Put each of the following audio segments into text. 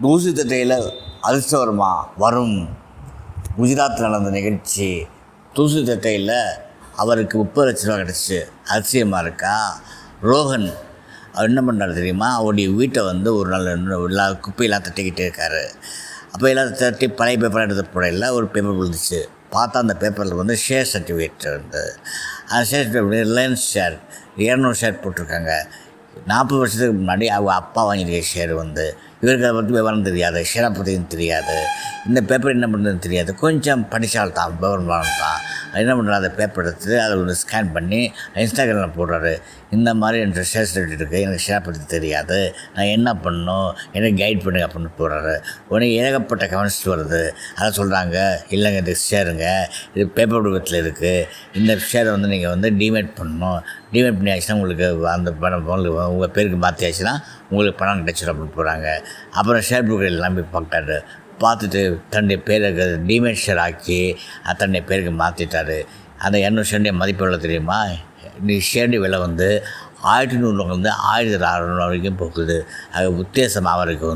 தூசி தட்டையில் அதிர்ஷ்டவரமா வரும். குஜராத்தில் நடந்த நிகழ்ச்சி. தூசி தட்டையில் அவருக்கு 30 லட்ச ரூபா கிடச்சி. அதிசயமாக இருக்கா? ரோஹன் அவர் என்ன பண்ணுறாரு தெரியுமா? அவருடைய வீட்டை ஒரு நாள் எல்லா குப்பையெல்லாம் தட்டிக்கிட்டே இருக்கார். அப்போ எல்லாம் தட்டி பழைய பேப்பர் எடுத்து போடையில் ஒரு பேப்பர் விழுந்துச்சு. பார்த்தா அந்த பேப்பரில் ஷேர் சர்டிஃபிகேட் இருந்தது. அந்த share certificate Reliance share 200 share போட்டிருக்காங்க. 40 வருஷத்துக்கு முன்னாடி அவங்க அப்பா வாங்கியிருக்க ஷேர் இவருக்கு அதை பற்றி விவரம் தெரியாது, ஷேரை பற்றியும் தெரியாது, இந்த பேப்பர் என்ன பண்ணுறதுன்னு தெரியாது. கொஞ்சம் படித்தால் தான் விவரம் தான். என்ன பண்ணுறாரு, அந்த பேப்பர் எடுத்து அதை ஸ்கேன் பண்ணி இன்ஸ்டாகிராமில் போடுறாரு. இந்த மாதிரி எனக்கு ஷேர் சர்டிஃபிகேட் இருக்குது, எனக்கு ஷேர் பற்றி தெரியாது, நான் என்ன பண்ணணும், எனக்கு கைட் பண்ணுங்க அப்படின்னு போடுறாரு. உடனே ஏகப்பட்ட கமெண்ட்ஸ் வருது. அதை சொல்கிறாங்க, இல்லைங்க இது ஷேருங்க, இது பேப்பர் ரூபத்தில் இருக்குது, இந்த ஷேரை நீங்கள் டிமேட் பண்ணணும், டிமேட் பண்ணி ஆச்சுன்னா உங்களுக்கு அந்த பணம் உங்கள் பேருக்கு மாற்றியாச்சுன்னா உங்களுக்கு பணம் கிடச்சிடும் அப்படின்னு போகிறாங்க. அப்புறம் ஷேர் புரோக்கர் எல்லாம் போய் பார்த்துட்டு தன்னுடைய பேரை டிமேட் ஷேர் ஆக்கி தன்னுடைய பேருக்கு மாற்றிட்டார். அந்த 200 ஷேருடைய மதிப்பு எவ்வளோ தெரியுமா? இந்த ஷேருடைய விலை 1100 1600 வரைக்கும் போகுது. அது உத்தேசம் அவருக்கு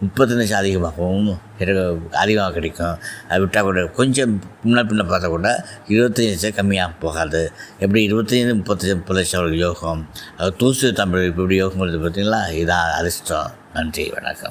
35 அதிகமாகவும் அதிகமாக கிடைக்கும். அதை விட்டால் கூட கொஞ்சம் பின்ன பார்த்தா கூட 25 லட்சம் கம்மியாக போகாது. எப்படி 25 30 லட்சம் அவருக்கு யோகம். அது தூசு தமிழ் இப்படி யோகம் கொடுத்து பார்த்தீங்களா? இதான் அதிர்ஷ்டம். நன்றி, வணக்கம்.